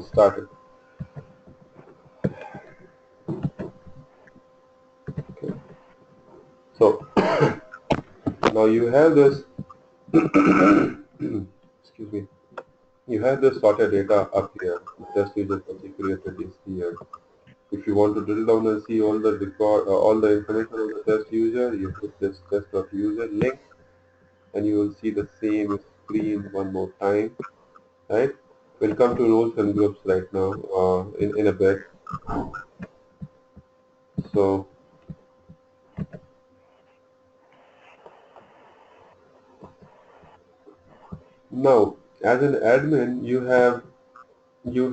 start it. Okay. So now you have this excuse me, you have this sorted data up here. The test user that you created is here. If you want to drill down and see all the record, all the information on the test user, you hit this test.user link, and you will see the same screen one more time, right? We'll come to roles and groups right now in a bit. So now, as an admin, you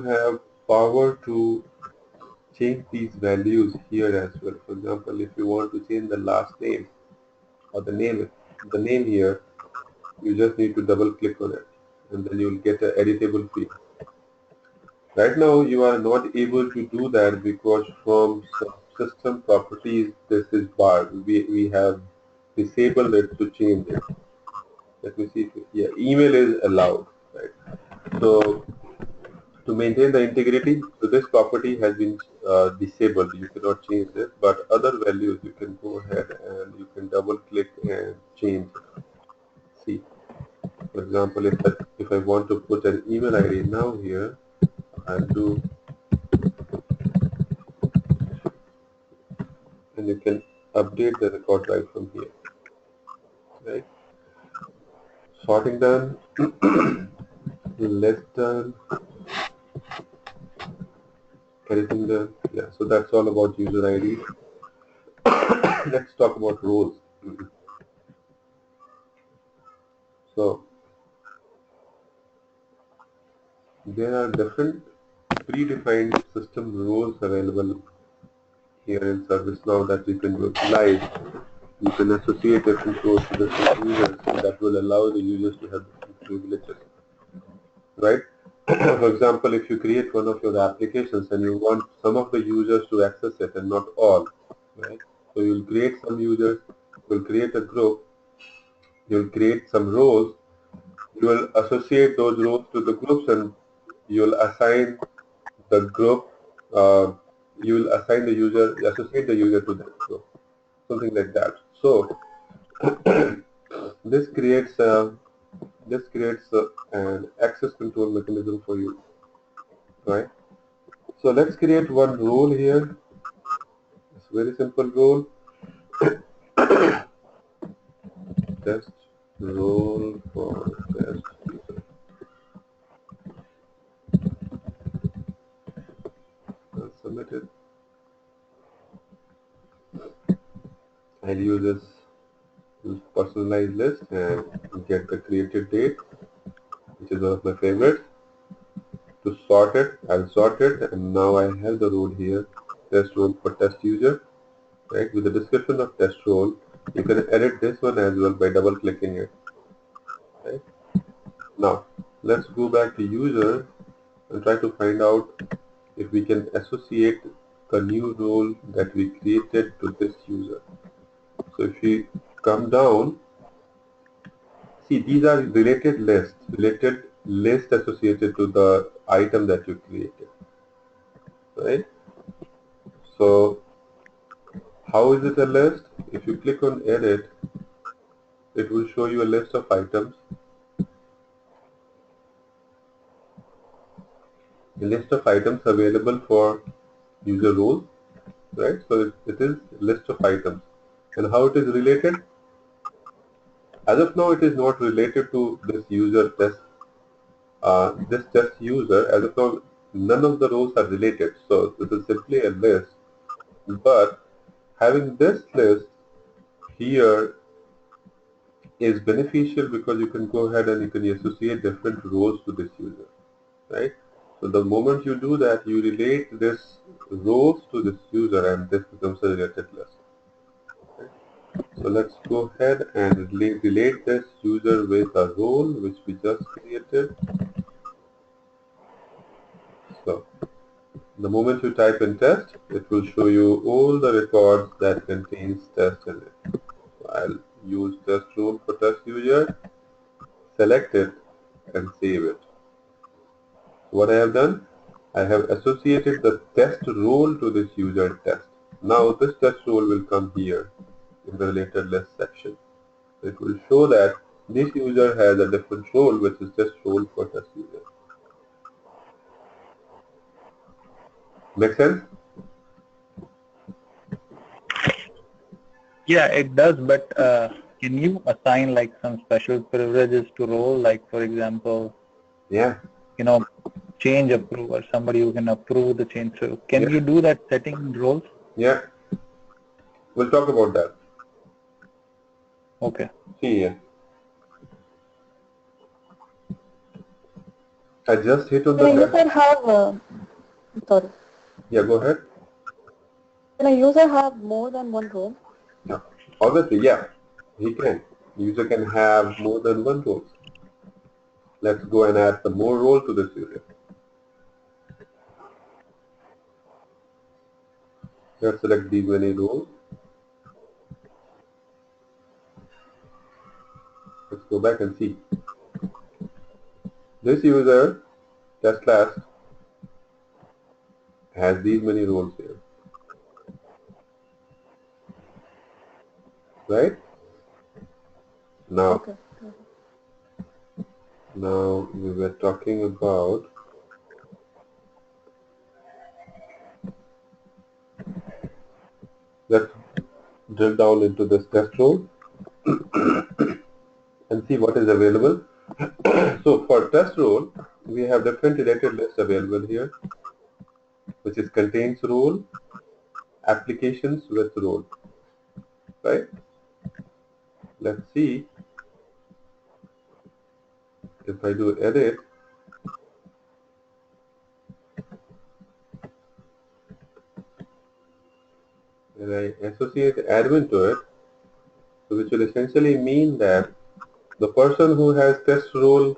have power to change these values here as well. For example, if you want to change the last name or the name here, you just need to double click on it, and then you'll get an editable field. Right now, you are not able to do that because from system properties, this is barred. We have disabled it to change it. Let me see. Yeah, email is allowed, right? So to maintain the integrity, so this property has been disabled. You cannot change this, but other values you can go ahead and you can double click and change. See, for example, if I want to put an email ID now here, I'll do, and you can update the record right from here, right? Sorting done, list done, everything done. Yeah, so that's all about user ID. Let's talk about roles. So there are different predefined system roles available here in ServiceNow that you can utilize. You can associate different roles to different users, and that will allow the users to have different privileges, right? For example, if you create one of your applications and you want some of the users to access it and not all, right? So you'll create some users, you'll create a group, you'll create some roles, you will associate those roles to the groups, and you'll assign the group, uh, you will assign the user, associate the user to that group, something like that. So this creates an access control mechanism for you, right? So let's create one role here. It's a very simple role. Test role for test user. I'll submit it. I'll use this personalized list and get the created date, which is one of my favorites. To sort it, I'll sort it, and now I have the role here, test role for test user, right? With the description of test role, you can edit this one as well by double clicking it, right? Now, let's go back to user and try to find out if we can associate the new role that we created to this user. So if we come down, see, these are related lists associated to the item that you created, right? So how is it a list? If you click on edit, it will show you a list of items, a list of items available for user roles, right? So it is a list of items. And how it is related? As of now, it is not related to this user test, this test user. As of now, none of the roles are related. So this is simply a list. But having this list here is beneficial because you can go ahead and you can associate different roles to this user, right? So the moment you do that, you relate this roles to this user, and this becomes a related list. So let's go ahead and relate this user with a role which we just created. So the moment you type in test, it will show you all the records that contains test in it. So I'll use test role for test user, select it, and save it. What I have done, I have associated the test role to this user test. Now this test role will come here in the related list section. It will show that this user has a different role, which is test role for test user. Make sense? Yeah, it does, but can you assign like some special privileges to role, like for example, Yeah, you know, change approver, somebody who can approve the change. So can yeah, you do that setting in roles? yeah. We'll talk about that. Okay. See here. I just hit on Can the a test. user have, sorry, Yeah, go ahead. can a user have more than one role? Yeah. Obviously, yeah, he can. User can have more than one role. Let's go and add some more role to this user. Let's select these many roles. Let's go back and see. This user, test last, has these many roles here, right? Now, Okay. now we were talking about, let's drill down into this test role and see what is available. So for test role, we have different related lists available here, which is contains role, applications with role, right? Let's see if I do edit and I associate admin to it, so which will essentially mean that the person who has test role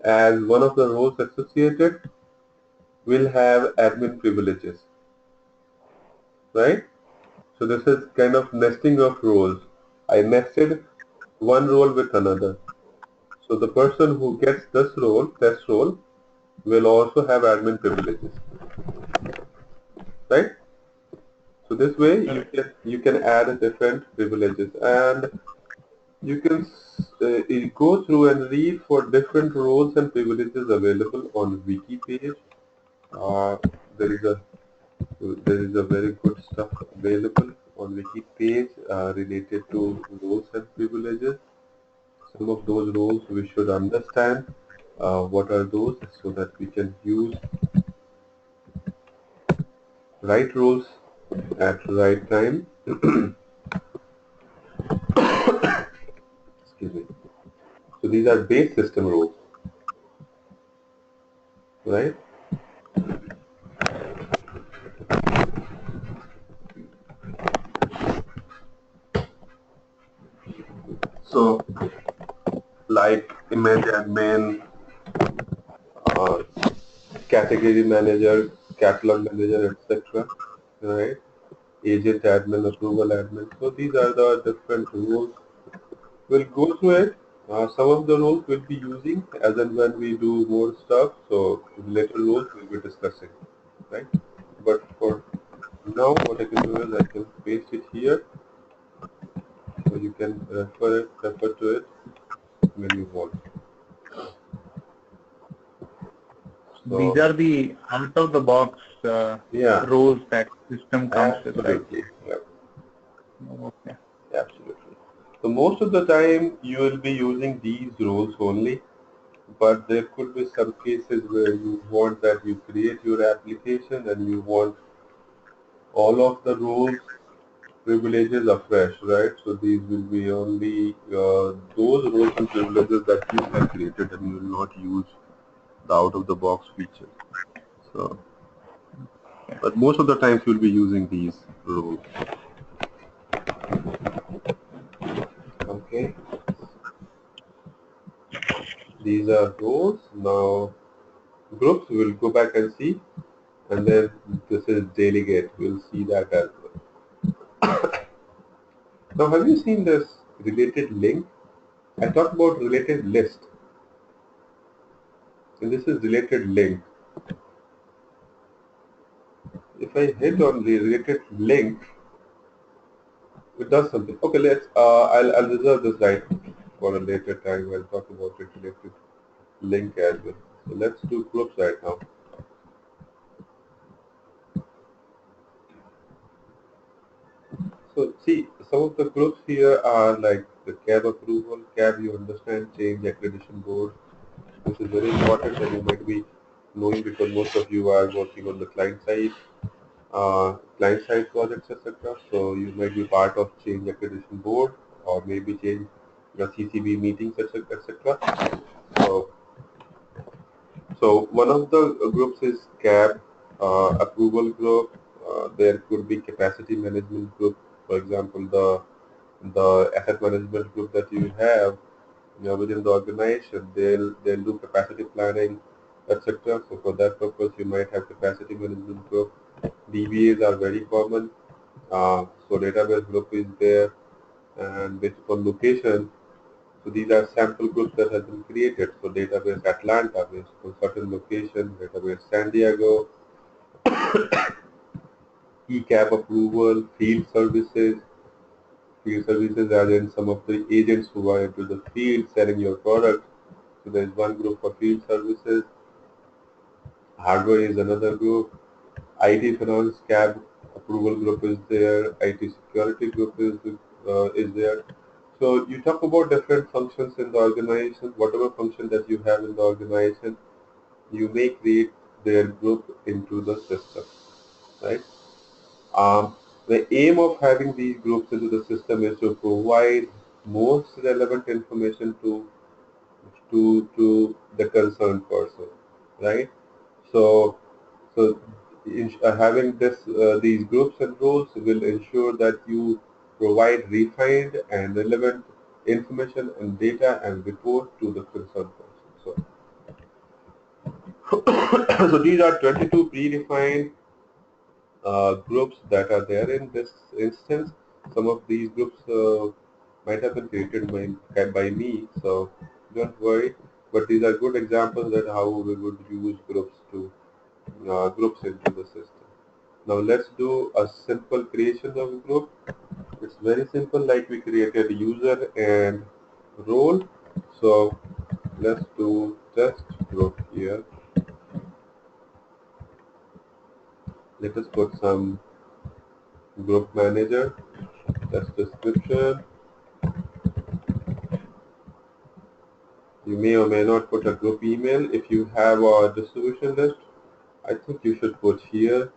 as one of the roles associated will have admin privileges, right? So this is kind of nesting of roles. I nested one role with another. So the person who gets this role, test role, will also have admin privileges, right? So this way you can add different privileges, and you can go through and read for different roles and privileges available on wiki page. Uh, there is a there is a very good stuff available on wiki page related to roles and privileges. Some of those roles we should understand what are those, so that we can use right roles at right time. Excuse me. So these are base system roles, right? So like image admin, uh, category manager, catalog manager, etc. Right? Agent admin, approval admin. So these are the different roles. We'll go through it. Some of the roles we'll be using as and when we do more stuff. So later roles we'll be discussing, right? But for now, what I can do is I can paste it here, so you can refer to it when you want. These So are the out of the box yeah, roles that system comes with, right? absolutely, yeah, Okay. absolutely. So most of the time you will be using these roles only, but there could be some cases where you want that you create your application and you want all of the roles privileges afresh, right? So these will be only those roles and privileges that you have created, and you will not use the out of the box feature. So, but most of the times you'll be using these roles. Okay, these are roles. Now groups, we'll go back and see, and then this is delegate. We'll see that as well. Now, have you seen this related link? I talked about related list, and this is related link. If I hit on the related link, it does something. Okay, I'll reserve this right for a later time. I'll talk about it related link as well. So let's do groups right now. So see, some of the groups here are like the CAB approval, CAB you understand, change accreditation board. This is very important and you might be knowing because most of you are working on the client side projects, etc. So you might be part of change accreditation board or maybe change the CCB meetings, etc. etc. So, so one of the groups is CAB approval group. There could be capacity management group. For example, the asset management group that you have, within the organization, they'll do capacity planning, etc. So for that purpose, you might have capacity management group. DBAs are very common. So database group is there, and based upon location, so these are sample groups that have been created. So database Atlanta based on certain location, database San Diego, ECAP approval, field services as in some of the agents who are into the field selling your product. So there is one group for field services. Hardware is another group. IT finance cab approval group is there. IT security group is there. So you talk about different functions in the organization. Whatever function that you have in the organization, you may create their group into the system, right? The aim of having these groups into the system is to provide most relevant information to the concerned person, right? So having these groups and roles will ensure that you provide refined and relevant information and data and report to the concerned person. So these are 22 predefined groups that are there in this instance. Some of these groups might have been created by me, so don't worry. But these are good examples that how we would use groups into the system. Now let's do a simple creation of a group. It's very simple, like we created user and role. So let's do test group here. Let us put some group manager, test description. You may or may not put a group email. If you have a distribution list, I think you should put here.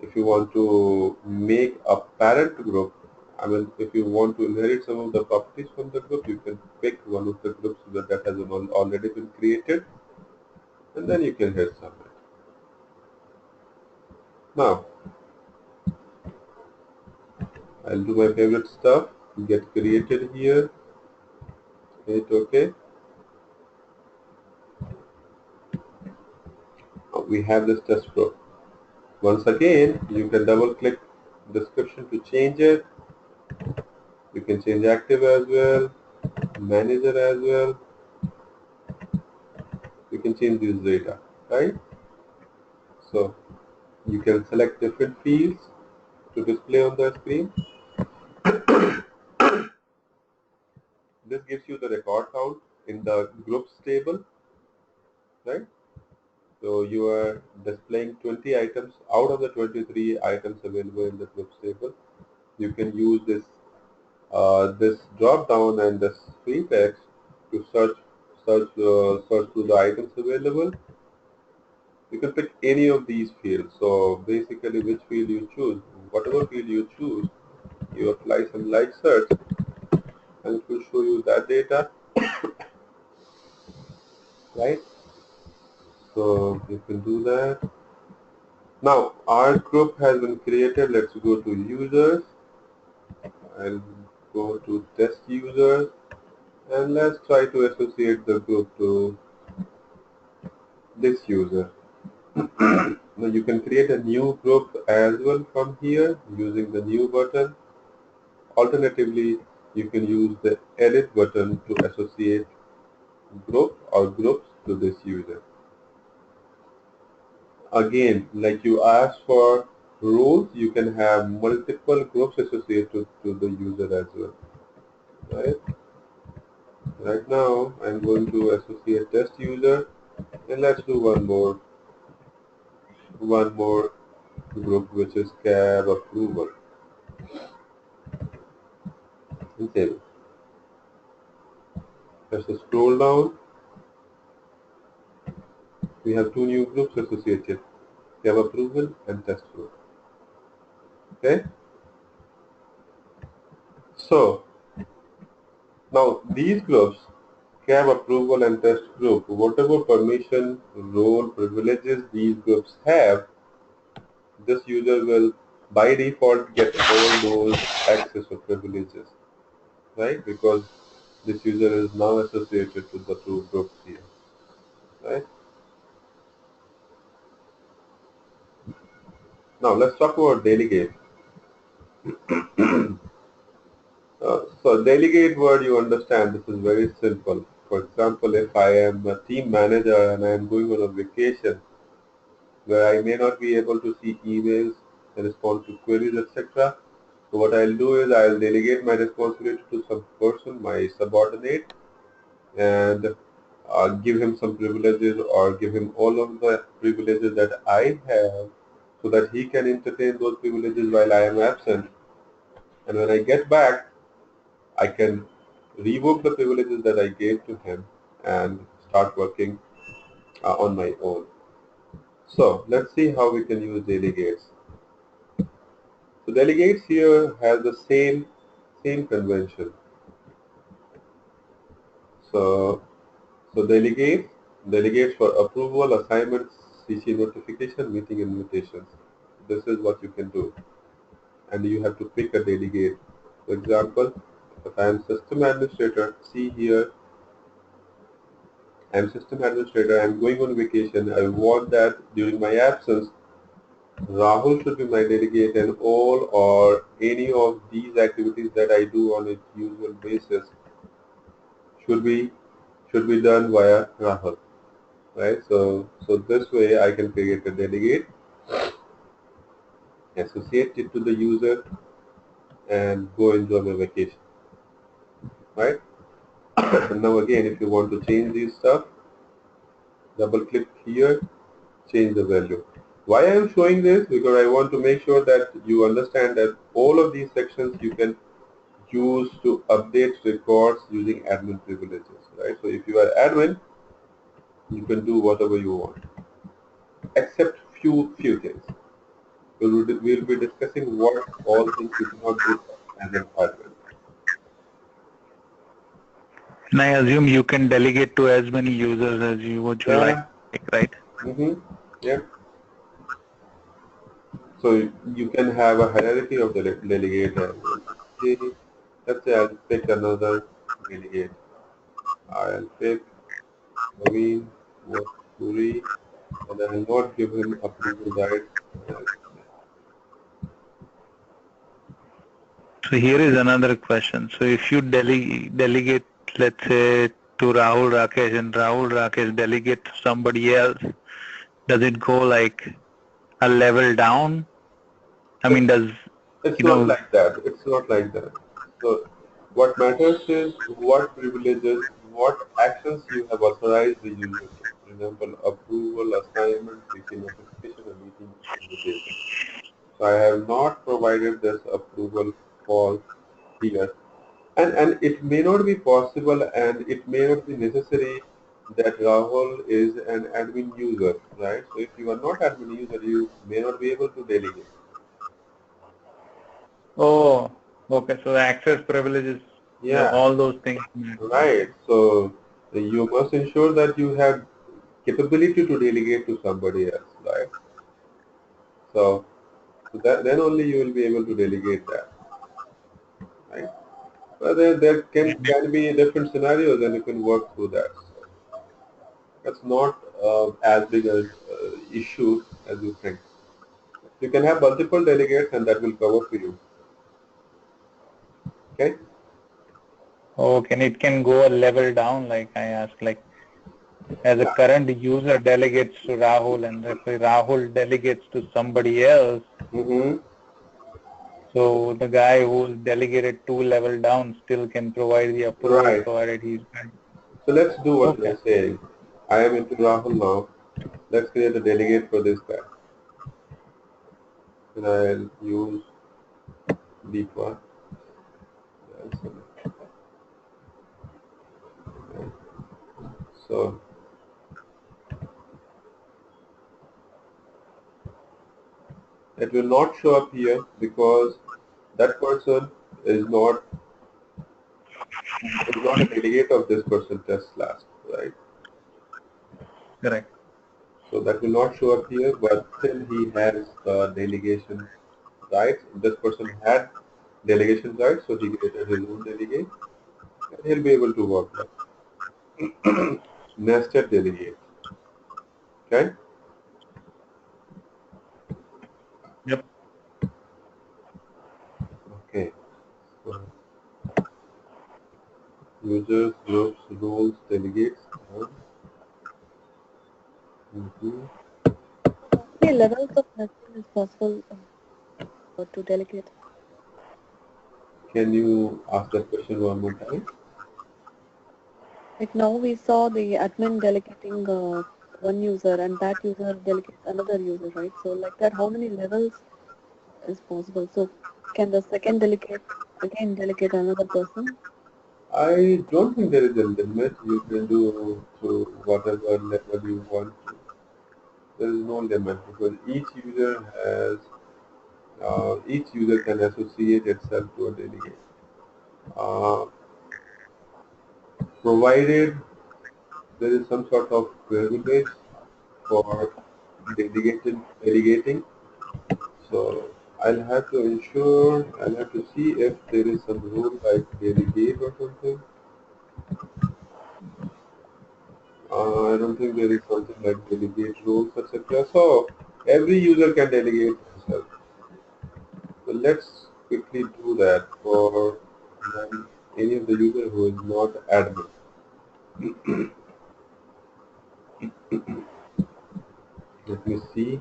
If you want to make a parent group, I mean, if you want to inherit some of the properties from the group, you can pick one of the groups that has already been created, and then you can hit submit. Now, I'll do my favorite stuff. Get created here. Hit OK. Now we have this test group. Once again, you can double click description to change it. You can change active as well, manager as well. You can change this data, right? So you can select different fields to display on the screen. This gives you the record count in the groups table, right? So you are displaying 20 items out of the 23 items available in the groups table. You can use this drop down and this free text to search through the items available. You can pick any of these fields. So basically, which field you choose, whatever field you choose, you apply some light search, and it will show you that data, right? So you can do that. Now our group has been created. Let's go to users. I'll go to test users, and let's try to associate the group to this user. Now you can create a new group as well from here using the new button. Alternatively, you can use the edit button to associate group or groups to this user. again, like you asked for roles, you can have multiple groups associated to the user as well, right? Right now, I'm going to associate test user, and let's do one more group, which is cab approval. And save it. Let's just scroll down. We have two new groups associated, cab approval and test group. Okay. So now these groups, cab approval and test group, whatever permission, role, privileges these groups have, this user will by default get all those access or privileges, right? Because this user is now associated to the two groups here, right? Now let's talk about delegate. So delegate word, you understand, this is very simple. For example, if I am a team manager and I am going on a vacation where I may not be able to see emails and respond to queries, etc. So what I'll do is I'll delegate my responsibility to some person, my subordinate, and give him some privileges or give him all of the privileges that I have so that he can entertain those privileges while I am absent. And when I get back, I can revoke the privileges that I gave to him and start working on my own. So let's see how we can use delegates. So delegates here has the same convention. So delegates for approval, assignments, CC notification, meeting invitations. This is what you can do, and you have to pick a delegate. For example, if I am system administrator, see here, I am system administrator. I am going on vacation. I want that during my absence, Rahul should be my delegate, and all or any of these activities that I do on a usual basis should be done via Rahul, right? So this way I can create a delegate, associate it to the user, and go enjoy my vacation, right? And now again, if you want to change this stuff, double click here, change the value. Why I am showing this? Because I want to make sure that you understand that all of these sections you can use to update records using admin privileges, right? So if you are admin, you can do whatever you want, except few things. We'll be discussing what all things you cannot do as an admin. And I assume you can delegate to as many users as you would you like, Yeah. right? Yeah. So you can have a hierarchy of the delegate as well. Let's say I'll pick another delegate. I'll pick Naveen Puri, and I will not give him approval rights. So here is another question. So if you delegate, let's say, to Rahul Rakesh, and Rahul Rakesh delegate to somebody else, does it go like a level down? I mean, It's does, it's you not know, like that. It's not like that. So what matters is what privileges, what actions you have authorized the user to. For example, approval, assignment, CC notification, and meeting invitation. So I have not provided this approval for here. And it may not be possible and it may not be necessary that Rahul is an admin user, right? So if you are not admin user, you may not be able to delegate. oh, okay, so the access privileges, Yeah, all those things. right. So you must ensure that you have capability to delegate to somebody else, right? So that then only you will be able to delegate that, right? But there can be different scenarios and you can work through that. So that's not as big a issue as you think. You can have multiple delegates and that will cover for you. Okay? Okay, and it can go a level down, like I asked, like as a current user delegates to Rahul, and if Rahul delegates to somebody else, Mm-hmm. so the guy who's delegated 2 level down still can provide the approval Right. provided he's So let's do what okay. you're saying. I am into Rahul now. Let's create a delegate for this guy. And I'll use deep one. So it will not show up here because that person is not a delegate of this person test last, right? Correct. So that will not show up here, but still he has delegation rights. This person had delegation rights, so he created his own delegate, and he'll be able to work that. Nested delegate. Okay. Yep. Okay. So users, groups, roles, delegates. Mhm. How many levels of nesting is possible to delegate? Can you ask that question one more time? Like now we saw the admin delegating one user and that user delegates another user, right? So like that, how many levels is possible? So can the second delegate again delegate another person? I don't think there is a limit. You can do to whatever level you want to. There is no limit because each user can associate itself to a delegate, uh, provided there is some sort of privilege for delegating. So I'll have to see if there is some rule like delegate or something. I don't think there is something like delegate rules, etc. So every user can delegate himself. So let's quickly do that for any of the user who is not admin. Let me see.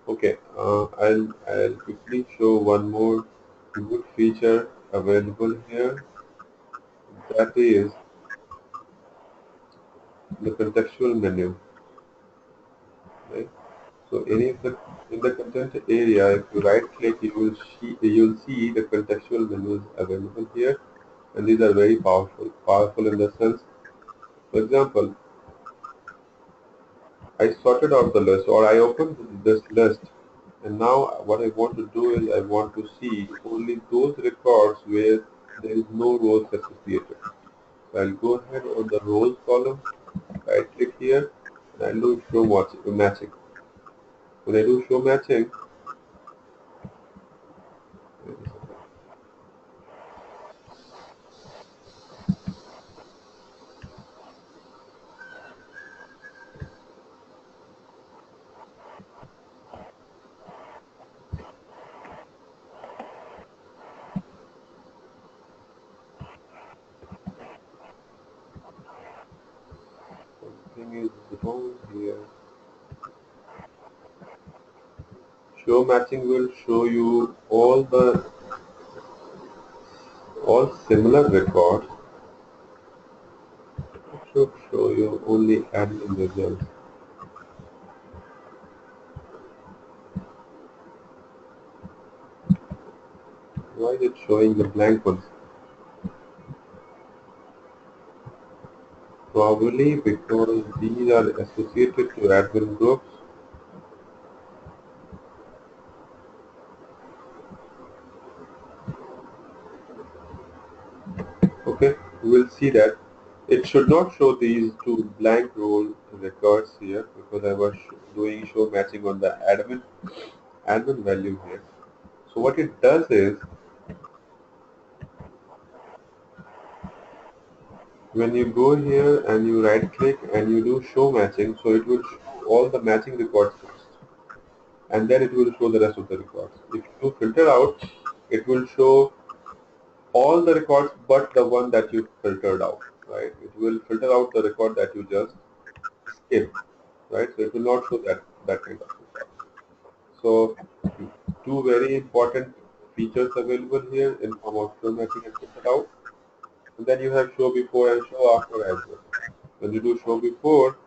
Okay, I'll quickly show one more good feature available here. That is the contextual menu. Right? So any of the in the content area, if you right click, you'll see the contextual menus available here, and these are very powerful. Powerful in the sense, for example, I sorted out the list or I opened this list, and now what I want to do is I want to see only those records where there is no rows associated. So I'll go ahead on the rows column, right click here, and I'll do matching. When I do show matching, something is wrong here. Show matching will show you all similar records. It should show you only admin results. Why is it showing the blank ones? Probably because these are associated to admin groups. Okay, we'll see that. It should not show these two blank role records here because I was doing show matching on the admin value here. So what it does is when you go here and you right click and you do show matching, so it will show all the matching records first. and then it will show the rest of the records. If you do filter out, it will show all the records but the one that you filtered out, right? It will filter out the record that you just skipped, right? So it will not show that kind of stuff. So two very important features available here in form of formatting and filter out. And then you have show before and show after as well. When you do show before,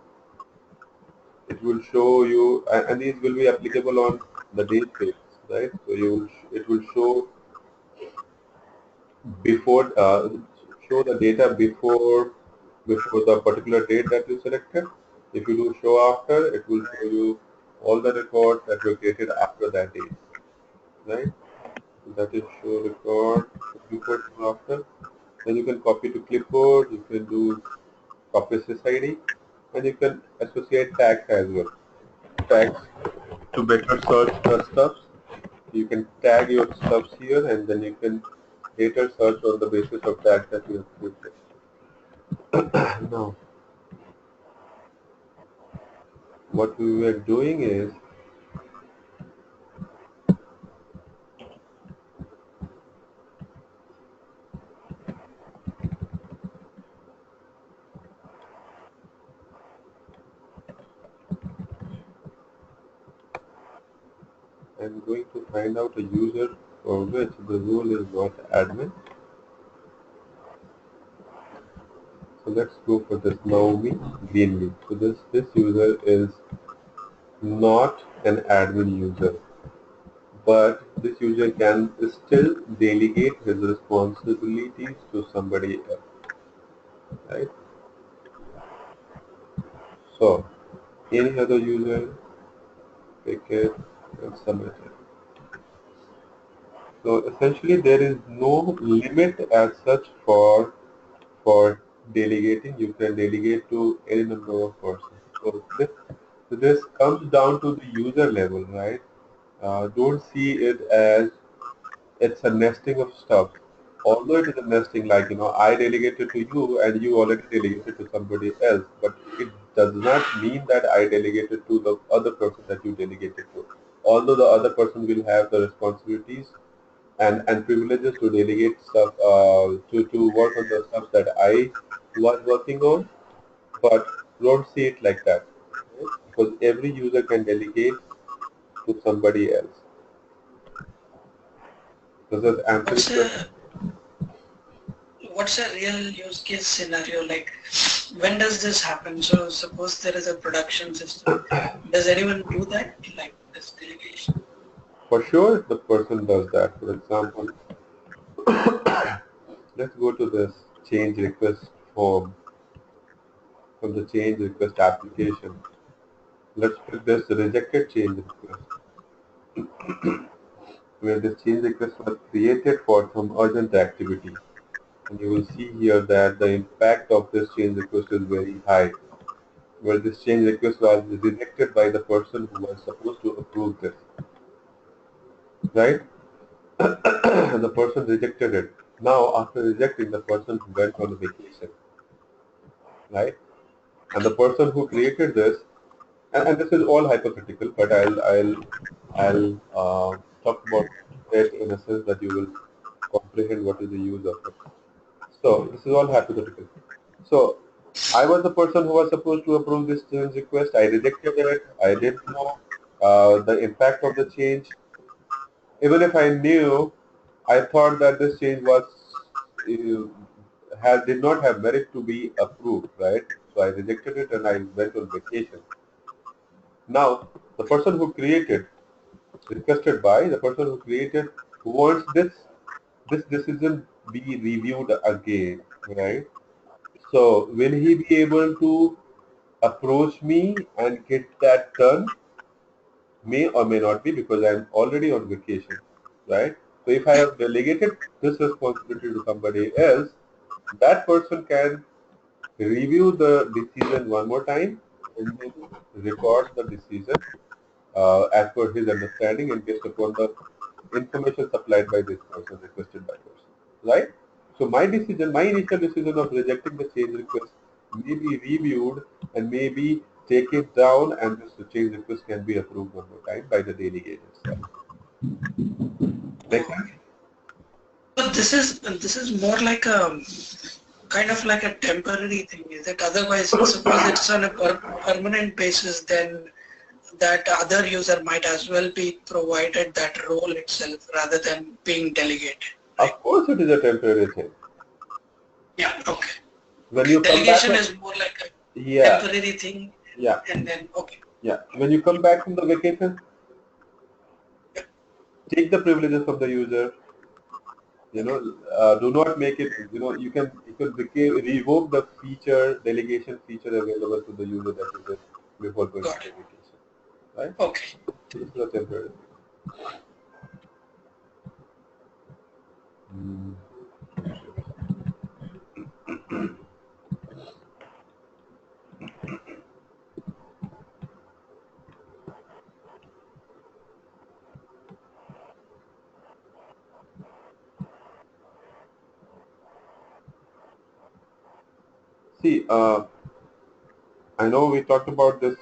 it will show you, and these will be applicable on the date page, right? So it will before show the data before the particular date that you selected. If you do show after, it will show you all the records that were created after that date, right? That is show record before, show after. Then you can copy to clipboard. You can do copy SSID, and you can associate tags as well. Tags to better search the stuffs. You can tag your stuffs here, and then you can later search on the basis of tags that you have created. Now, what we were doing is I'm going to find out a user for which the role is not admin. So let's go for this Naomi Greenleaf. So this user is not an admin user, but this user can still delegate his responsibilities to somebody else, right? So any other user, pick it and submit it. So essentially there is no limit as such for delegating. You can delegate to any number of persons. So this comes down to the user level, right? Don't see it as it's a nesting of stuff. Although it is a nesting, like I delegated to you and you already delegated to somebody else, but it does not mean that I delegated to the other person that you delegated to. Although the other person will have the responsibilities and privileges to delegate stuff to work on the stuff that I was working on, but don't see it like that, right? Because every user can delegate to somebody else. Does that answer your What's question? a what's a real use case scenario like? When does this happen? So suppose there is a production system. Does anyone do that, like this delegation? For sure, the person does that. For example, let's go to this change request form from the change request application. Let's pick this rejected change request, where this change request was created for some urgent activity. And you will see here that the impact of this change request is very high, where this change request was rejected by the person who was supposed to approve this, right? And the person rejected it. Now, after rejecting, the person went on vacation, right? And the person who created this, and this is all hypothetical, but I'll talk about it in a sense that you will comprehend what is the use of it. So this is all hypothetical. So I was the person who was supposed to approve this change request. I rejected it. I didn't know the impact of the change. Even if I knew, I thought that this change was did not have merit to be approved, right? So I rejected it and I went on vacation. Now the person who created, requested by the person who created, wants this decision be reviewed again, right? So will he be able to approach me and get that done? May or may not be, because I'm already on vacation, right? So if I have delegated this responsibility to somebody else, that person can review the decision one more time and then record the decision as per his understanding and based upon the information supplied by this person, requested by person, right? So my initial decision of rejecting the change request may be reviewed and may be take it down, and this change request can be approved one more time by the delegate itself. Make sense? So this is more like a kind of like a temporary thing, is it? Otherwise, suppose it's on a permanent basis, then that other user might as well be provided that role itself rather than being delegated. Right? Of course, it is a temporary thing. Yeah. Okay. When you come back, Delegation is more like a yeah, temporary thing, yeah, and then okay. yeah. When you come back from the vacation, take the privileges of the user. Do not make it. You can revoke the feature delegation feature available to the user that you did before going to Got the it. vacation, right? Okay. This is a temporary thing. Mm. See, I know we talked about this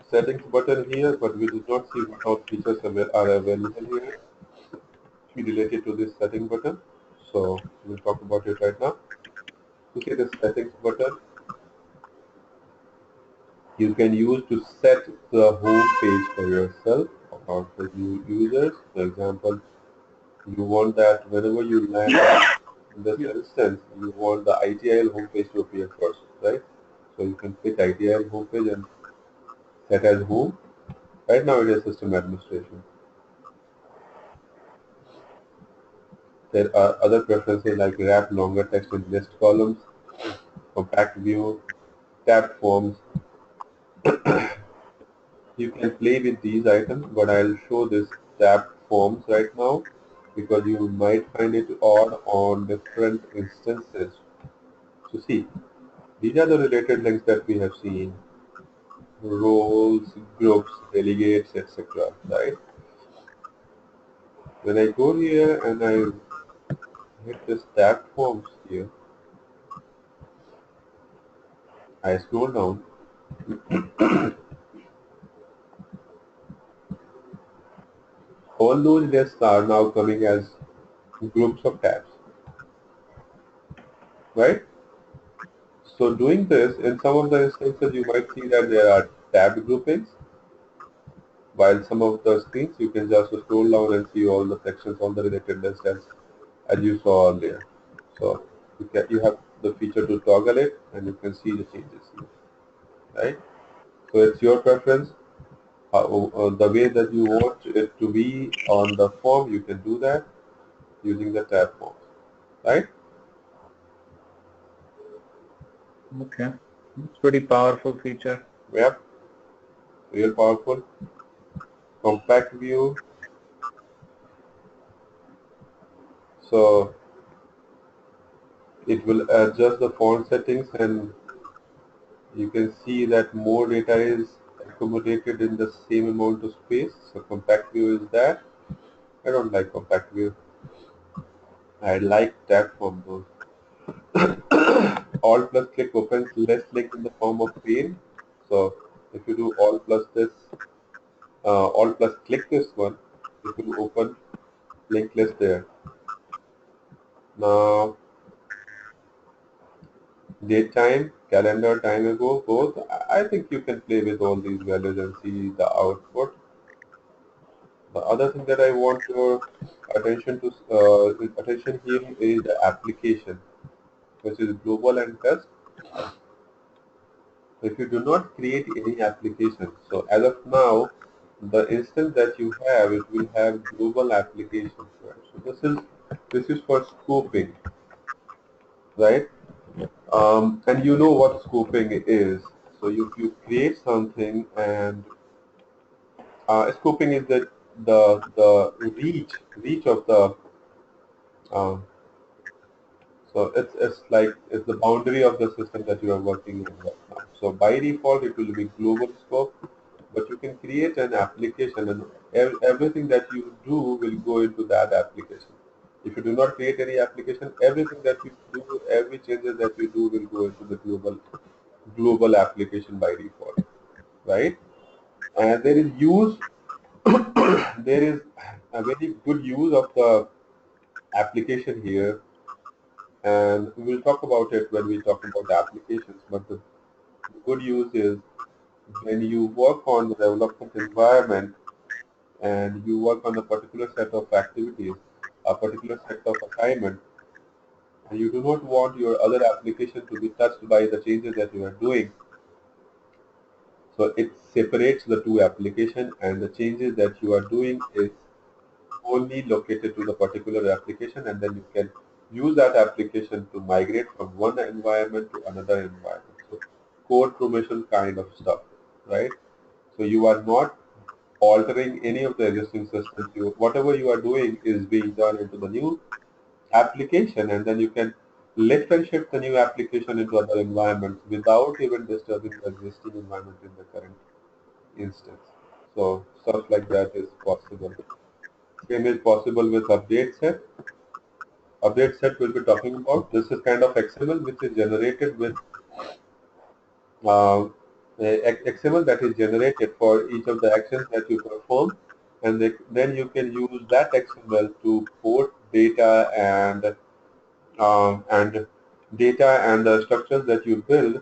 settings button here, but we did not see what all features are available here related to this setting button. So we'll talk about it right now. You see the settings button you can use to set the home page for yourself or for new users. For example, you want that whenever you land in this instance, you want the ITIL homepage to appear first, right? So you can pick ITIL homepage and set as home. Right now it is system administration. There are other preferences like wrap longer text in list columns, compact view, tab forms. You can play with these items, but I'll show this tab forms right now because you might find it odd on different instances. So see, these are the related links that we have seen, roles, groups, delegates, etc. Right? When I go here and I hit this tab forms here, I scroll down. All those lists are now coming as groups of tabs, right? So doing this, in some of the instances, you might see that there are tab groupings, while some of the screens you can just scroll down and see all the sections, all the related lists as you saw earlier. So you have the feature to toggle it, and you can see the changes here, right? So it's your preference. The way that you want it to be on the form, you can do that using the tab forms, right? Okay. It's pretty powerful feature. Yep, real powerful. Compact view. So it will adjust the font settings, and you can see that more data is accommodated in the same amount of space. So compact view is that. I don't like compact view. I like tab form though. Alt plus click opens list link in the form of pane. So if you do Alt plus this, Alt plus click this one, it will open linked list there. Now date time, calendar, time ago, both. I think you can play with all these values and see the output. The other thing that I want your attention here is the application, which is global and test. If you do not create any application, so as of now, the instance that you have, it will have global applications. Right? So this is for scoping, right? And you know what scoping is. So you create something, and scoping is the reach of the um, so it's the boundary of the system that you are working in right now. So by default, it will be global scope, but you can create an application, and everything that you do will go into that application. If you do not create any application, everything that you do, every changes that you do will go into the global global application by default, right? And there is use, there is a very good use of the application here, and we will talk about it when we talk about applications. But the good use is when you work on the development environment and you work on a particular set of activities, a particular set of assignment, and you do not want your other application to be touched by the changes that you are doing. So it separates the two application, and the changes that you are doing is only located to the particular application, and then you can use that application to migrate from one environment to another environment. So code promotion kind of stuff, right? So you are not altering any of the existing systems. You, whatever you are doing is being done into the new application, and then you can lift and shift the new application into other environments without even disturbing the existing environment in the current instance. So stuff like that is possible. Same is possible with update set. Update set we'll be talking about. This is kind of XML which is generated with uh, XML that is generated for each of the actions that you perform, and then you can use that XML to port data and data and the structures that you build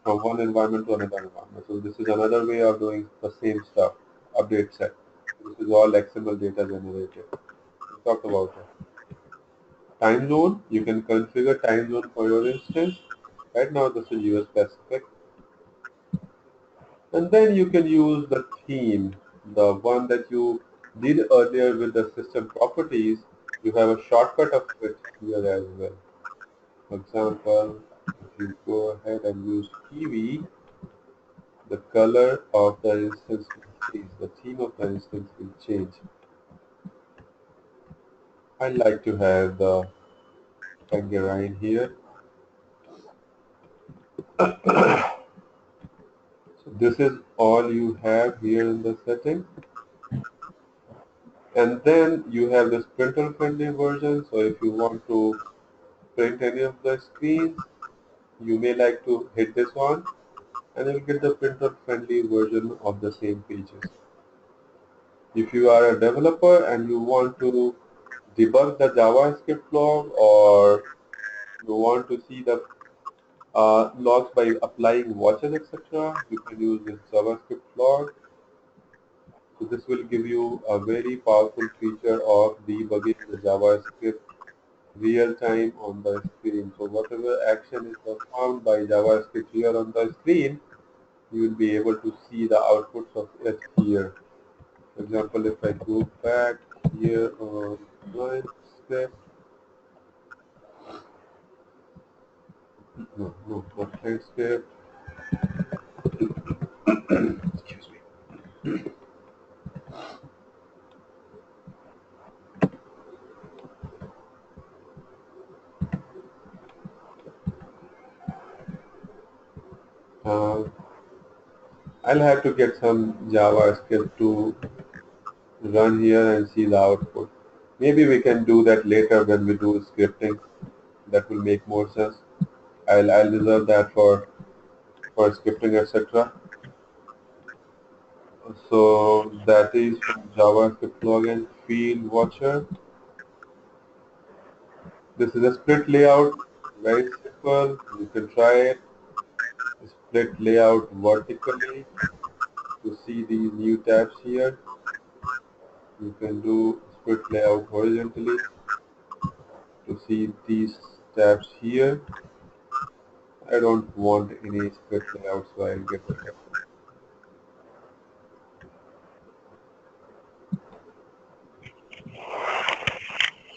from one environment to another environment. So this is another way of doing the same stuff. Update set. This is all XML data generated. We talked about it. Time zone. You can configure time zone for your instance. Right now this is US Pacific. And then you can use the theme, the one that you did earlier with the system properties. You have a shortcut of it here as well. For example, if you go ahead and use Kiwi, the color of the instance will change, the theme of the instance will change. I like to have the tangerine here. So this is all you have here in the settings. And then you have this printer friendly version. So if you want to print any of the screens, you may like to hit this one, and you'll get the printer friendly version of the same pages. If you are a developer and you want to debug the JavaScript log, or you want to see the logs by applying watches, etc., you can use this JavaScript log. So this will give you a very powerful feature of debugging the JavaScript real time on the screen. So whatever action is performed by JavaScript here on the screen, you will be able to see the outputs of it here. For example, if I go back here on client script, no, not client script, excuse me. Uh, I'll have to get some JavaScript to run here and see the output. Maybe we can do that later when we do scripting. That will make more sense. I'll reserve that for scripting, etc. So that is from JavaScript plugin field watcher. This is a split layout, very simple. You can try it. Split layout vertically to see these new tabs here. You can do split layout horizontally to see these tabs here. I don't want any split layout, so I'll get rid of it.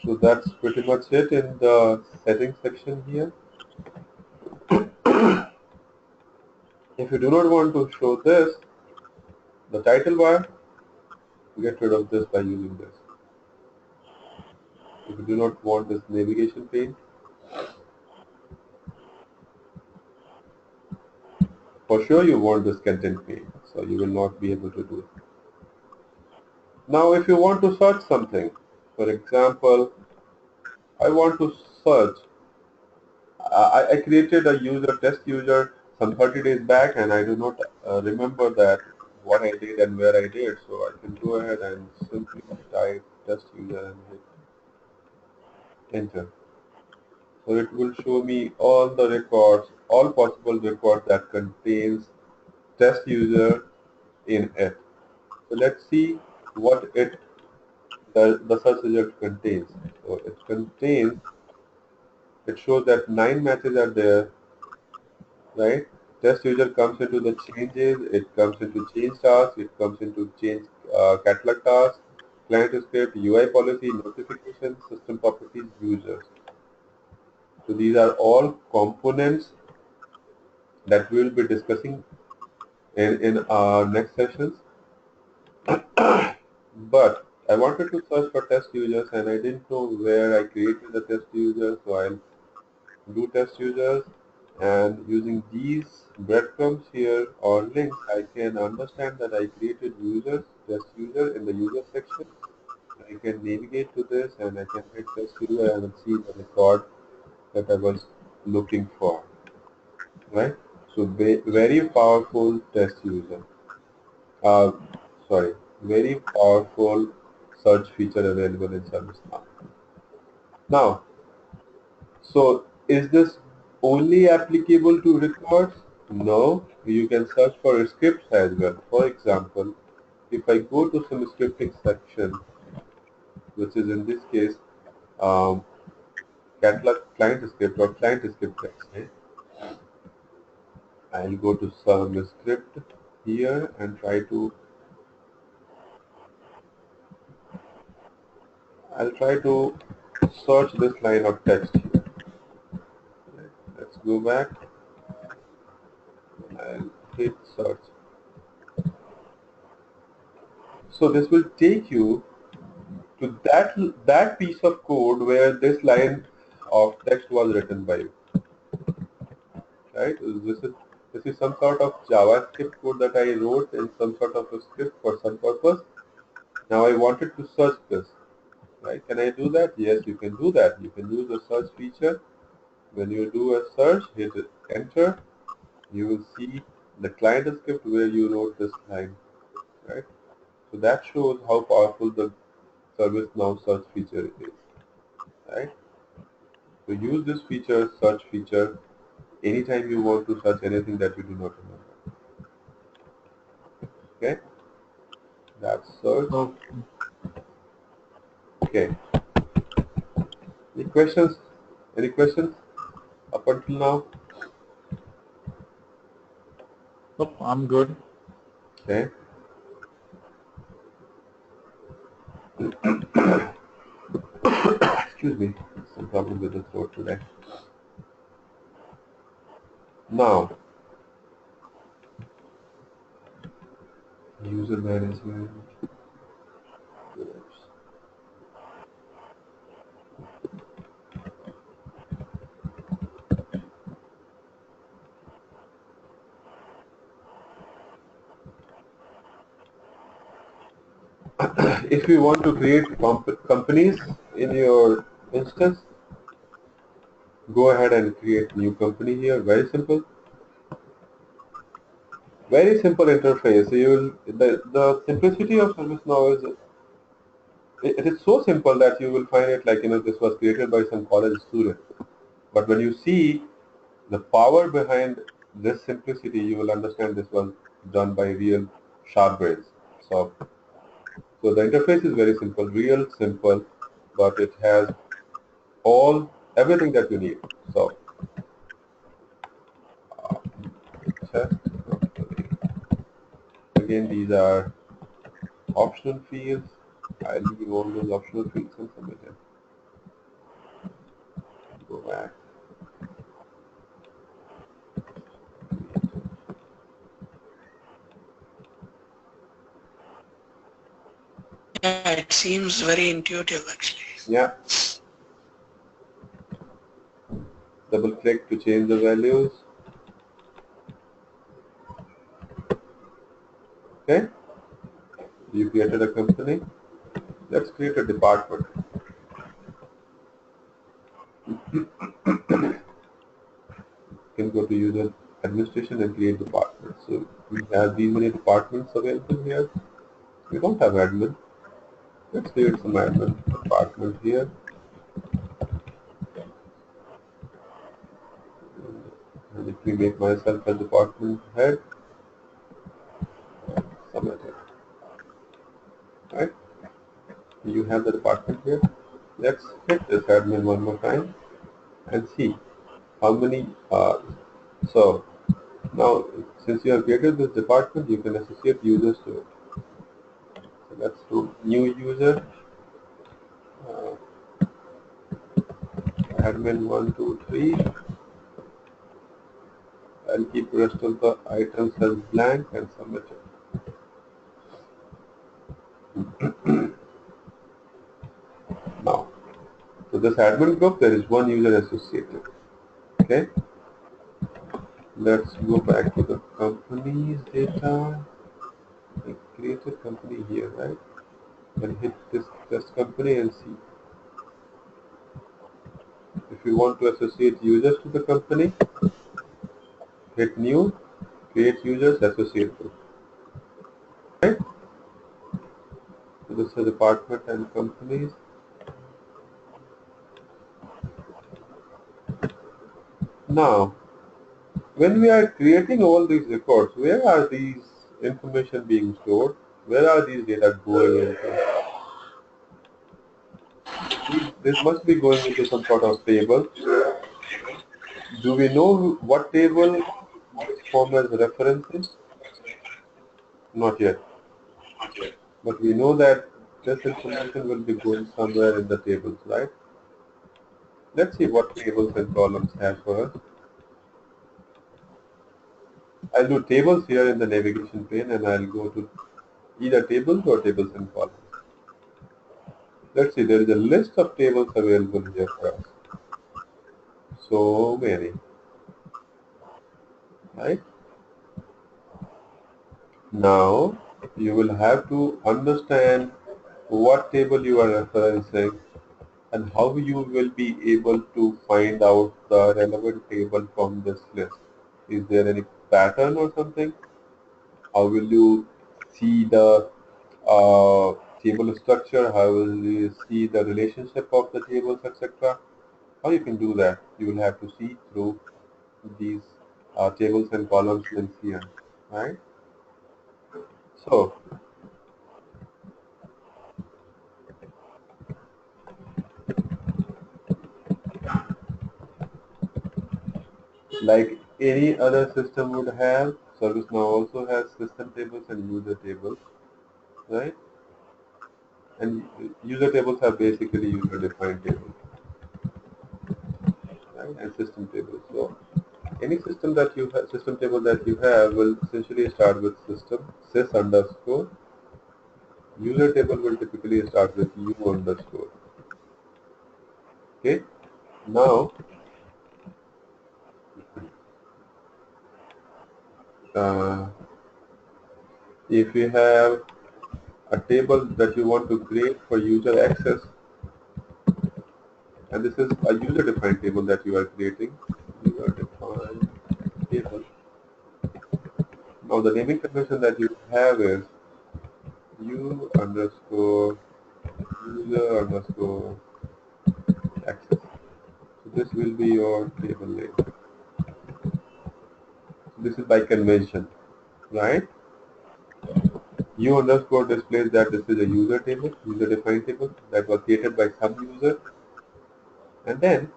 So that's pretty much it in the settings section here. If you do not want to show this, the title bar, get rid of this by using this. If you do not want this navigation pane, for sure you want this content pane, so you will not be able to do it. Now if you want to search something, for example, I want to search, I created a user, test user some 30 days back, and I do not remember that what I did and where I did. So I can go ahead and simply type test user and hit enter. So it will show me all the records, all possible records that contains test user in it. So let's see what the search result contains. So it shows that 9 matches are there, right? Test user comes into the changes, it comes into change task, it comes into change catalog task, client script, UI policy, notification, system properties, users. So these are all components that we will be discussing in our next sessions. But I wanted to search for test users and I didn't know where I created the test users, so I'll do test users, and using these breadcrumbs here or links I can understand that I created users, test user in the user section. I can navigate to this and I can hit test user and see the record that I was looking for, right? So very powerful test user. Uh, sorry, very powerful search feature available in ServiceNow. Now, so is this only applicable to records? No, you can search for scripts as well. For example, if I go to some scripting section, which is in this case um, catalog client script or client script, let's say, I'll go to some script here and I'll try to search this line of text here. Let's go back. I'll hit search. So this will take you to that piece of code where this line of text was written by you, right? This is some sort of JavaScript code that I wrote in some sort of a script for some purpose. Now I wanted to search this, right? Can I do that? Yes, you can do that. You can use the search feature. When you do a search, hit enter. You will see the client script where you wrote this line, right? So that shows how powerful the ServiceNow search feature is, right? So use this feature, search feature, anytime you want to search anything that you do not remember. Okay? That's search. Okay. Okay. Any questions? Any questions up until now? Nope, I'm good. Okay. Excuse me. Some problem with the throat today. Now, user management. If you want to create companies in your instance, go ahead and create new company here. Very simple. Very simple interface. The simplicity of ServiceNow is it is so simple that you will find it like this was created by some college student. But when you see the power behind this simplicity, you will understand this was done by real sharp brains. So the interface is very simple, real simple, but it has everything that you need. So test. Again, these are optional fields. I leave all those optional fields and submit it. Go back. Yeah, it seems very intuitive actually. Yeah. Double click to change the values. Okay. You created a company. Let's create a department. You can go to user administration and create departments. So we have these many departments available here. We don't have admin. Let's create some admin department here. And let me make myself a department head. Submit it. Right? You have the department here. Let's hit this admin one more time and see how many. So now, since you have created this department, you can associate users to it. So let's do new user, uh, admin 123. I'll keep the rest of the items as blank and submit it. Now, to this admin group, there is one user associated. Okay. Let's go back to the company's data. I created company here, right? And hit this test company and see. If you want to associate users to the company, hit new, create users, associate group. Right? So this is department and companies. Now, when we are creating all these records, where are these information being stored? Where are these data going into? This must be going into some sort of table. Do we know what table this form as references? Not yet. But we know that this information will be going somewhere in the tables, right? Let's see what tables and columns have for us. I'll do tables here in the navigation pane and I'll go to either tables or tables and columns. Let's see, there is a list of tables available here for us. So many, right? Now, you will have to understand what table you are referencing and how you will be able to find out the relevant table from this list. Is there any pattern or something? How will you see the table structure? How will you see the relationship of the tables, etc.? How you can do that? You will have to see through these tables and columns links here, right? So, like any other system would have, ServiceNow also has system tables and user tables, right? And user tables are basically user-defined tables, right? And system tables. So any system that you have, system table that you have will essentially start with system sys underscore. User table will typically start with u underscore. Okay. Now, uh, if you have a table that you want to create for user access, and this is a user-defined table that you are creating. User-defined table. Now the naming convention that you have is u underscore user underscore access. So this will be your table name. So this is by convention, right? U underscore displays that this is a user table, user-defined table that was created by some user, and then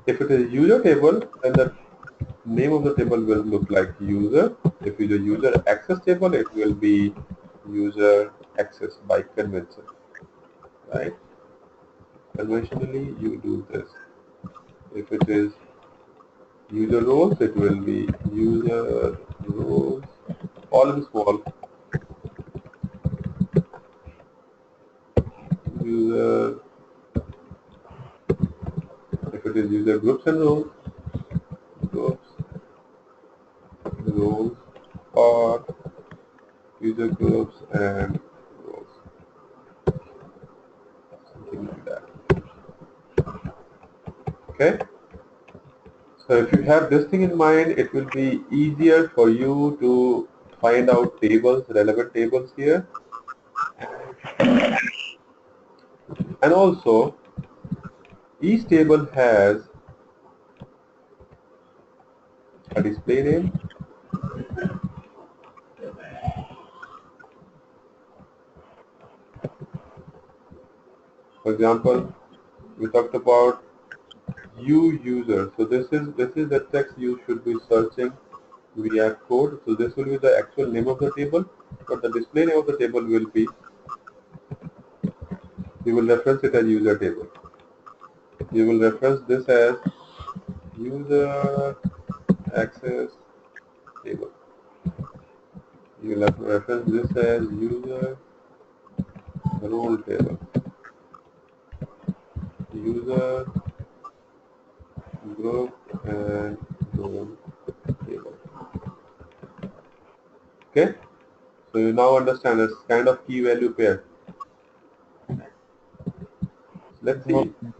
if it is a user table, then the name of the table will look like user. If it is a user access table, it will be user access by convention, right? Conventionally, you do this. If it is user roles, it will be user roles, all in small. User, if it is user groups and roles, groups, roles, or user groups and roles, something like that. Okay. So if you have this thing in mind, it will be easier for you to find out tables, relevant tables here. And also, each table has a display name. For example, we talked about user. So this is the text you should be searching via code. So this will be the actual name of the table, but the display name of the table will be, you will reference it as user table. You will reference this as user access table. You will have to reference this as user role table. User group and role table. Okay? So you now understand it's kind of key value pair. Let's see. Okay.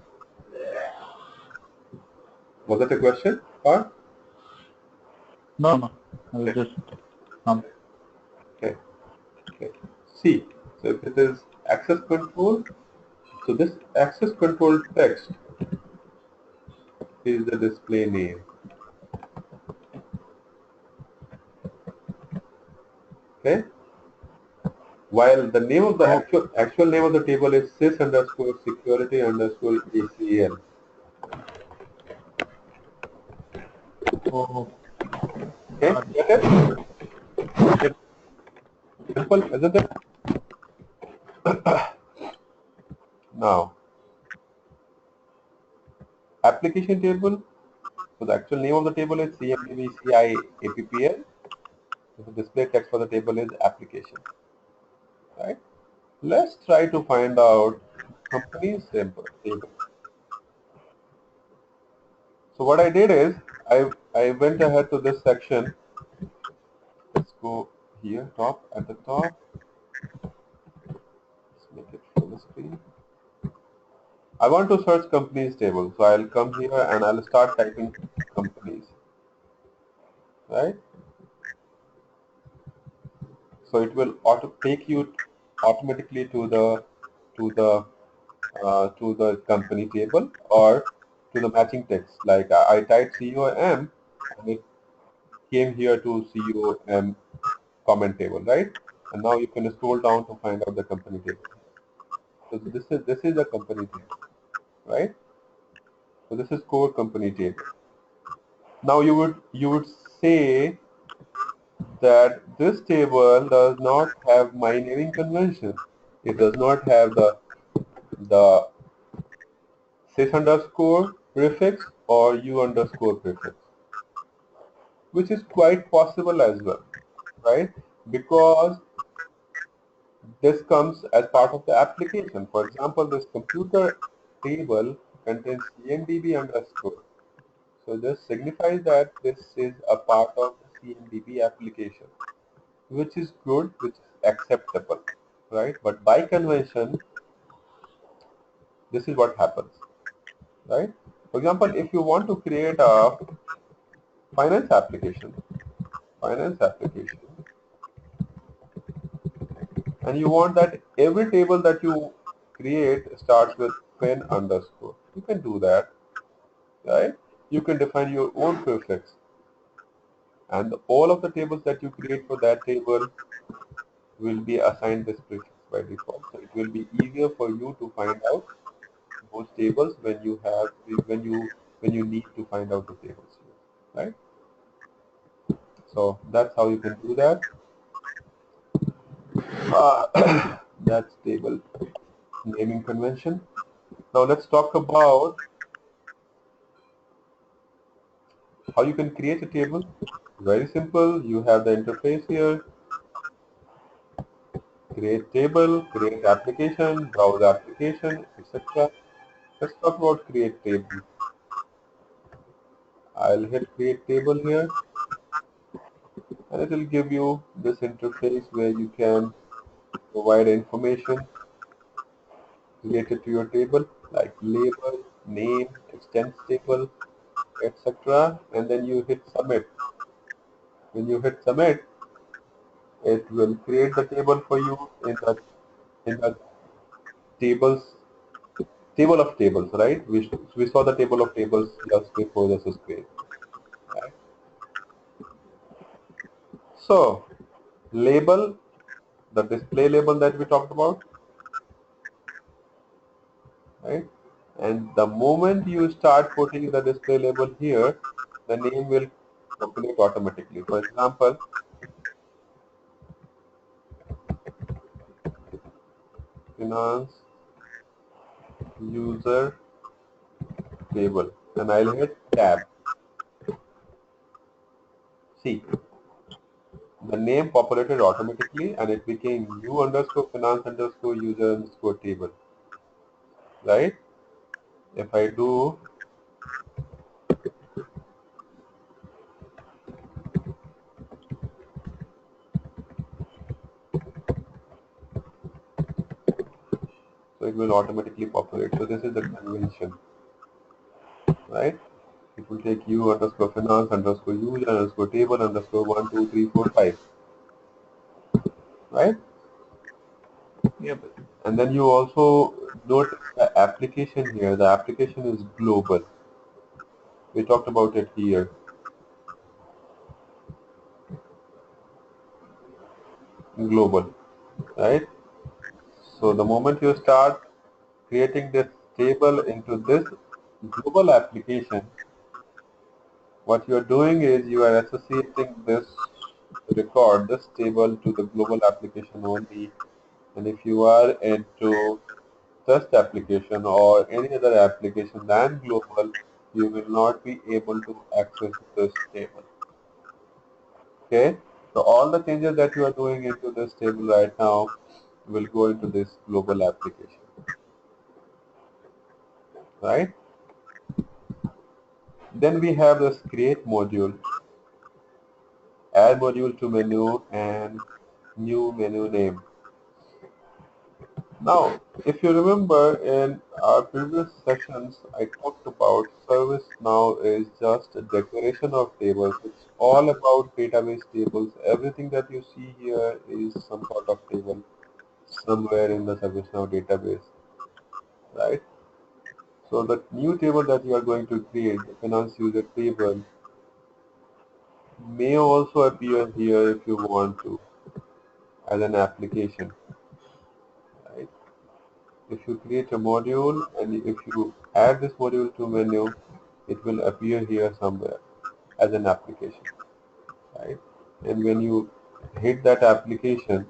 Was that a question? Or? No, no. I was Okay. just um, Okay. Okay. C. So if it is access control, so this access control text is the display name. Okay. While the name of the oh, actual name of the table is sys underscore security underscore ACL. oh, Okay. got it. Get it? Yep. Simple, isn't it? Now, application table. So the actual name of the table is CMDB So the display text for the table is application. Right? Let's try to find out company table. So what I did is I went ahead to this section. Let's go here, top at the top. Let's make it full screen. I want to search companies table. So I'll come here and I'll start typing companies. Right? So it will take you automatically to the to the company table or to the matching text. Like I typed COM and it came here to COM comment table, right? And now you can scroll down to find out the company table. So this is the company table, right? So this is core company table. Now you would say that this table does not have my naming convention. It does not have the sys underscore prefix or u underscore prefix, which is quite possible as well, right? Because this comes as part of the application. For example, this computer table contains CMDB underscore. So this signifies that this is a part of the CMDB application, which is good, which is acceptable, right? But by convention, this is what happens, right? For example, if you want to create a finance application, finance application, and you want that every table that you create starts with fin underscore. You can do that, right? You can define your own prefix, and all of the tables that you create for that table will be assigned this prefix by default. So it will be easier for you to find out those tables when you need to find out the tables here, right? So that's how you can do that. That's table naming convention. Now let's talk about how you can create a table. Very simple. You have the interface here. Create table, create application, browse application, etc. Let's talk about create table. I'll hit create table here and it will give you this interface where you can provide information related to your table like label, name, extents table, etc. And then you hit submit. When you hit submit, it will create the table for you in the tables table of tables, right? We saw the table of tables just before this screen, right? So label, the display label that we talked about, right? And the moment you start putting the display label here, the name will populate automatically. For example, finance user table, and I'll hit tab. See, the name populated automatically and it became new underscore finance underscore user underscore table, right? If I do, so it will automatically populate. So this is the convention, right? It will take u underscore finance underscore user underscore table underscore 1, 2, 3, 4, 5, right? Yep. And then you also notice the application here. The application is global. We talked about it here. Global, right? So the moment you start creating this table into this global application, what you are doing is you are associating this record, this table to the global application only. And if you are into test application or any other application than global, you will not be able to access this table. Okay, so all the changes that you are doing into this table right now will go into this global application, right? Then we have this create module, add module to menu, and new menu name. Now, if you remember in our previous sessions, I talked about ServiceNow is just a declaration of tables. It's all about database tables. Everything that you see here is some sort of table somewhere in the ServiceNow database, right? So the new table that you are going to create, the finance user table, may also appear here if you want to as an application, right? If you create a module and if you add this module to menu, it will appear here somewhere as an application, right? And when you hit that application,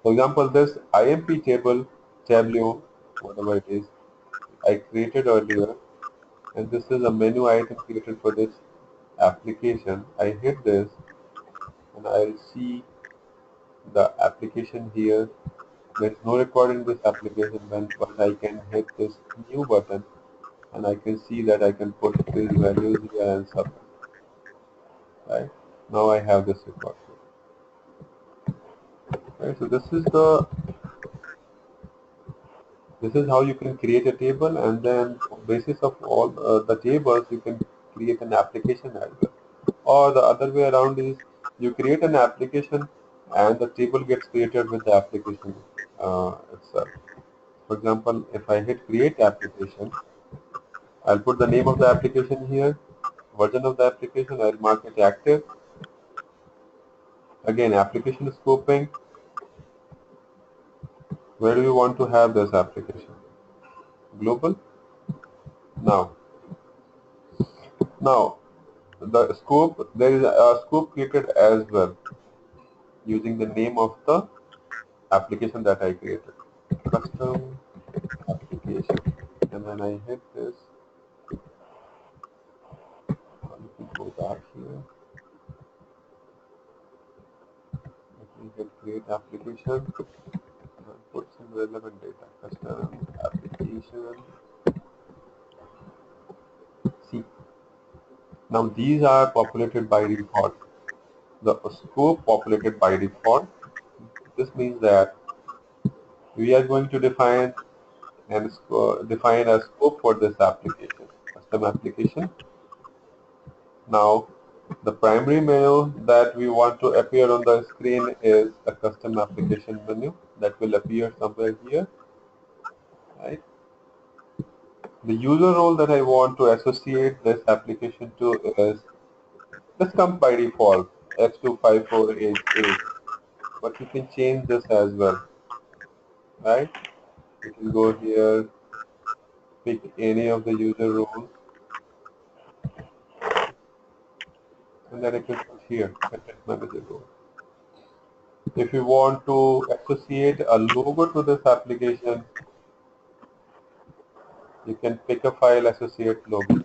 for example, this IMP table, Tableau, whatever it is, I created earlier, and this is a menu item created for this application. I hit this and I'll see the application here. There's no record in this application, but I can hit this new button and I can see that I can put these values here and submit, right? Now I have this record here, right? So this is how you can create a table, and then on basis of all the tables you can create an application as well. Or the other way around is you create an application and the table gets created with the application itself. For example, if I hit create application, I'll put the name of the application here, version of the application, I'll mark it active. Again, application scoping, where do you want to have this application? Global? Now the scope, there is a scope created as well using the name of the application that I created. Custom application. And when I hit this, let me go back here. Let me hit create application and put some relevant data. Custom application. See, now these are populated by default. The scope populated by default. This means that we are going to define and define a scope for this application, custom application. Now, the primary menu that we want to appear on the screen is a custom application menu that will appear somewhere here, right? The user role that I want to associate this application to is, this comes by default, X25488, but you can change this as well, right? You can go here, pick any of the user roles, and then I can put here, content manager role. If you want to associate a logo to this application, you can pick a file, associate logo.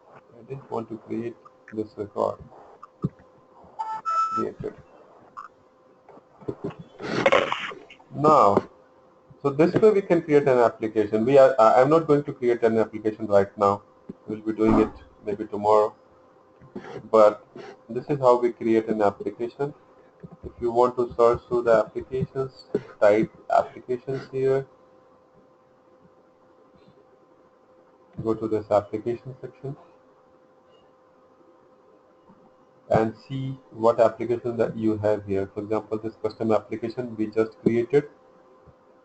I didn't want to create this record. Create it. Now, so this way we can create an application. I'm not going to create an application right now. We'll be doing it maybe tomorrow. But this is how we create an application. If you want to search through the applications, type applications here. Go to this application section and see what application that you have here. For example, this custom application we just created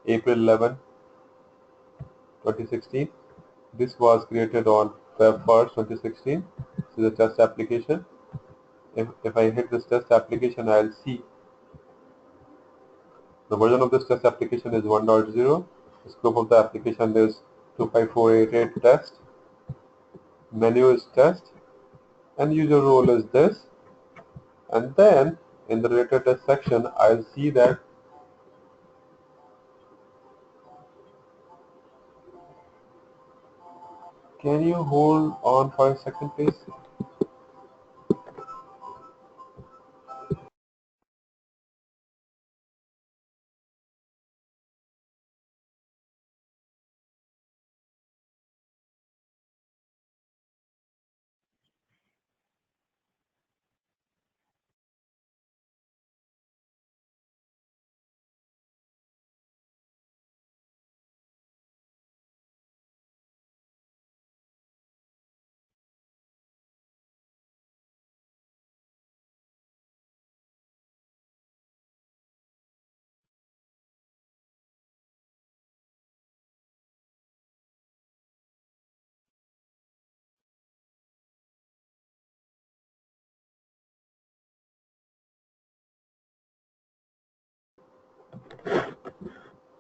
April 11, 2016. This was created on Feb 1st, 2016. This is a test application. If I hit this test application, I'll see the version of this test application is 1.0. The scope of the application is 25488 test. Menu is test, and user role is this. And then in the related test section, I'll see that can you hold on for a second, please?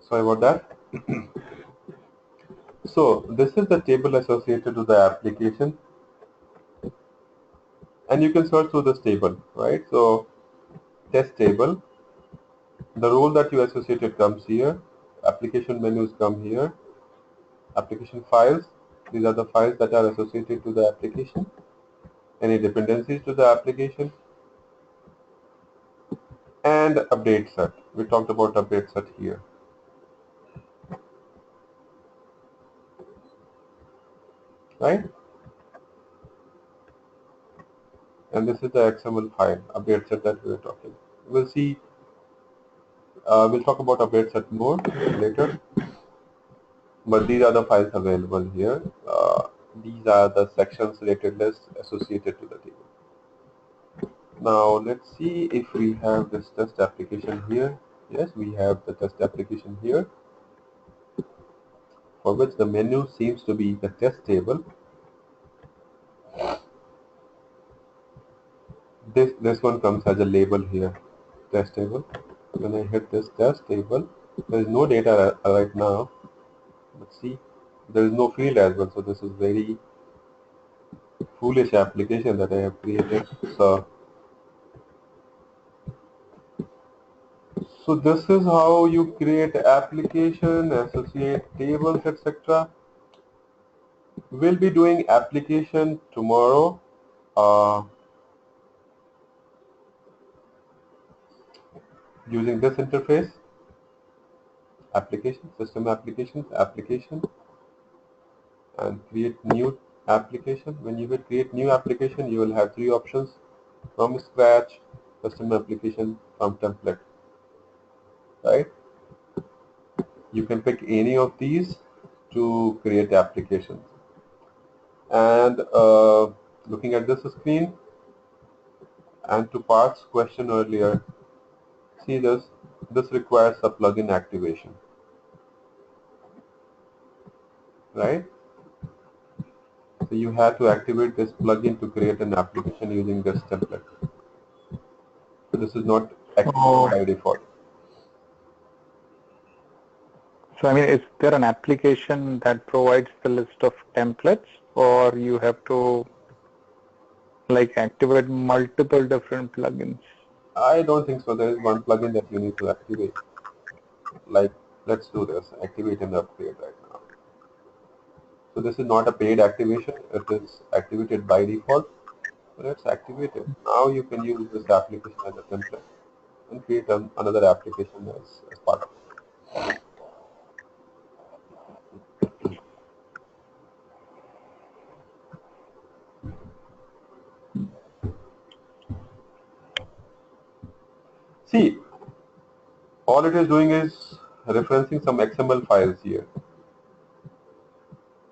Sorry about that. So this is the table associated to the application, and you can search through this table, right? So test table, the role that you associated comes here, application menus come here, application files, these are the files that are associated to the application, any dependencies to the application, and update set. We talked about update set here, right? And this is the XML file, update set that we were talking. We'll see, we'll talk about update set more later, but these are the files available here. These are the sections related lists associated to the table. Now let's see if we have this test application here. Yes, we have the test application here, for which the menu seems to be the test table. This one comes as a label here, test table. When I hit this test table, there is no data right now. But see, there is no field as well. So this is very foolish application that I have created. So this is how you create application, associate tables, etc. We'll be doing application tomorrow. Using this interface, application, system applications, application, and create new application. When you will create new application, you will have three options: from scratch, custom application, from template, right? You can pick any of these to create applications. And looking at this screen, and to Parth's question earlier, see this requires a plugin activation, right? So you have to activate this plugin to create an application using this template. So this is not activated by default. So I mean, is there an application that provides the list of templates, or you have to like activate multiple different plugins? I don't think so. There is one plugin that you need to activate. Like, let's do this. Activate and upgrade right now. So this is not a paid activation. It is activated by default. So let's activate it. Now you can use this application as a template and create another application as part of it. See, all it is doing is referencing some XML files here.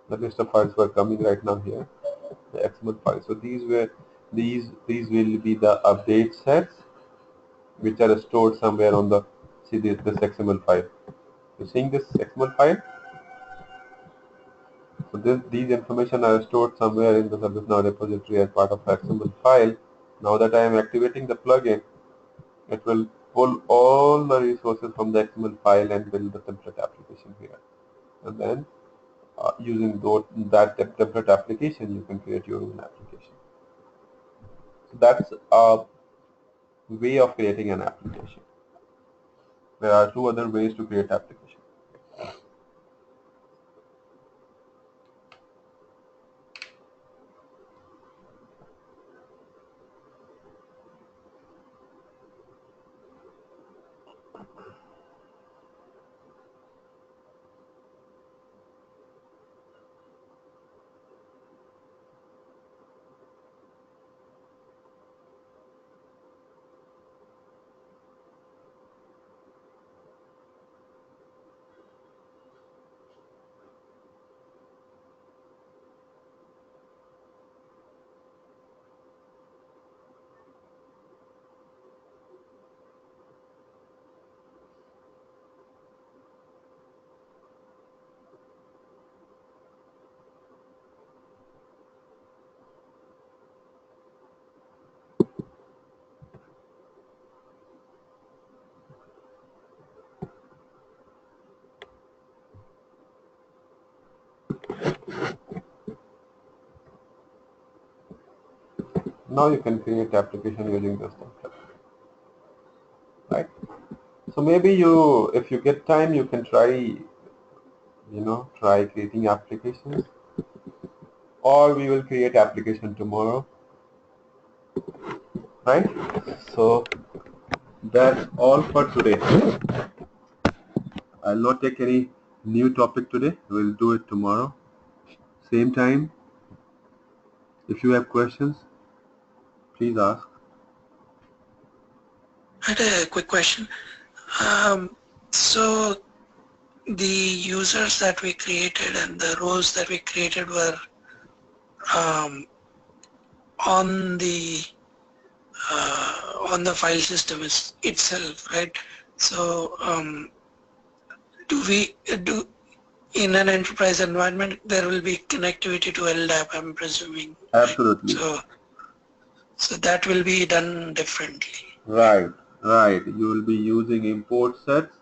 The list of files were coming right now here. The XML files. So these will be the update sets which are stored somewhere on the this XML file. You seeing this XML file? So these information are stored somewhere in the ServiceNow repository as part of the XML file. Now that I am activating the plugin, it will pull all the resources from the XML file and build the template application here. And then using that template application, you can create your own application. So that's a way of creating an application. There are two other ways to create application. Now you can create application using this template, right? So maybe if you get time, you can try creating applications, or we will create application tomorrow, right? So that's all for today. I'll not take any new topic today. We'll do it tomorrow, same time. If you have questions, please ask. I had a quick question. So the users that we created and the rows that we created were on the file system itself, right? So do in an enterprise environment there will be connectivity to LDAP, I'm presuming. Absolutely. Right? So that will be done differently. Right. You will be using import sets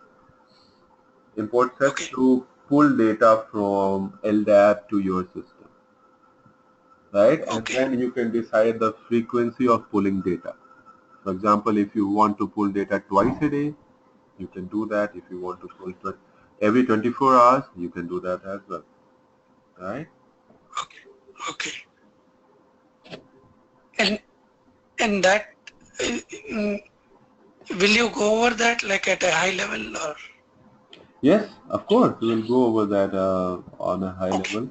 Okay. to pull data from LDAP to your system, right? And Okay. then you can decide the frequency of pulling data. For example, if you want to pull data twice a day, you can do that. If you want to pull every 24 hours, you can do that as well, right? Okay. And that will you go over that like at a high level or? Yes, of course. We will go over that on a high level.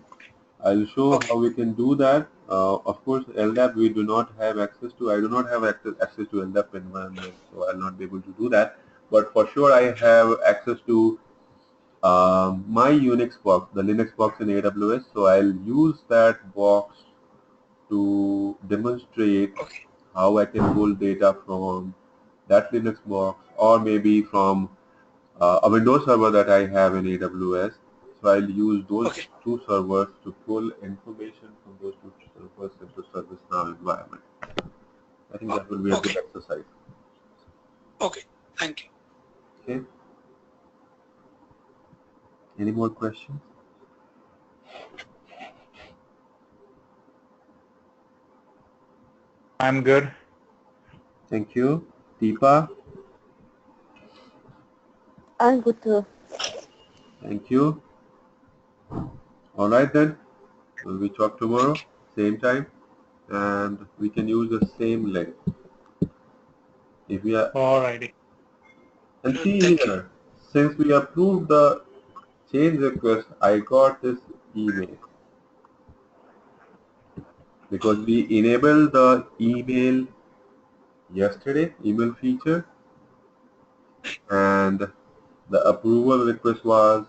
I'll show how we can do that. Of course, LDAP we do not have access to. I do not have access to LDAP environment, so I'll not be able to do that. But for sure, I have access to my Unix box, the Linux box in AWS. So I'll use that box to demonstrate Okay. how I can pull data from that Linux box, or maybe from a Windows server that I have in AWS. So I'll use those Okay. two servers to pull information from those two servers into ServiceNow environment. I think that will be a good Okay. exercise. Okay. Thank you. Okay. Any more questions? I'm good. Thank you. Deepa, I'm good too. thank you. All right then. We talk tomorrow, Thank you. same time, and we can use the same link. If we are, Alrighty. and see Thank you. here, since we approved the change request, I got this email because we enabled the email yesterday, email feature, and the approval request was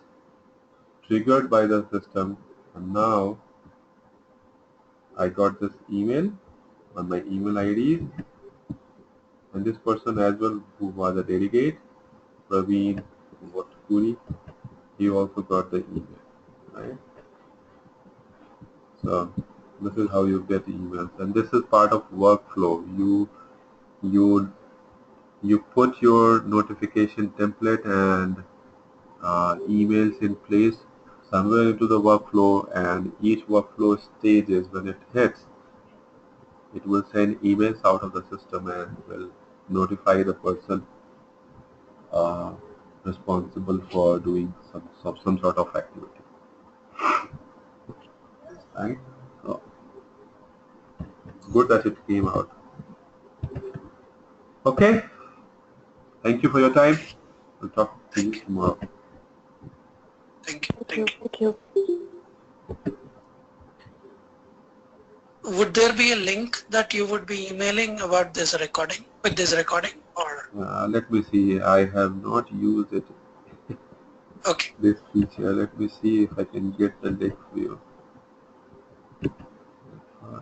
triggered by the system, and now I got this email on my email IDs, and this person as well who was a delegate, Praveen Watkuri, he also got the email, right? So this is how you get emails, and this is part of workflow. You you put your notification template and emails in place somewhere into the workflow, and each workflow stages when it hits, it will send emails out of the system and will notify the person uh, responsible for doing some sort of activity, right? So good that it came out. Okay, thank you for your time. Okay. We'll talk to Thank you you. tomorrow. Thank you. Thank you. Thank Thank you. you. Would there be a link that you would be emailing about this recording, with this recording, or? Let me see. I have not used it, Okay. this feature. Let me see if I can get the link for you. Uh,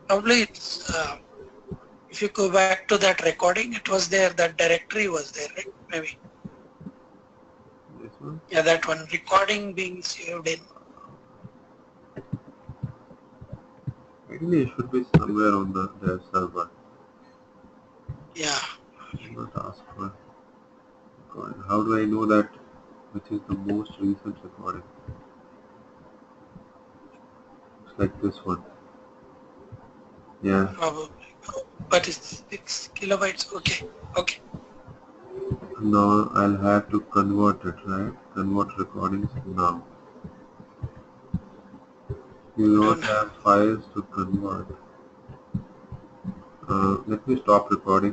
Probably it's, if you go back to that recording, it was there, that directory was there, right? Maybe. This one. Yeah, that one, recording being saved in. Actually, it should be somewhere on their server. Yeah. Not ask for recording. How do I know that which is the most recent recording? It's like this one. Yeah. Probably. But it's 6 kilobytes. Okay. Okay. Now I'll have to convert it, right? Convert recordings now. You I don't don't have. have files to convert. Let me stop recording.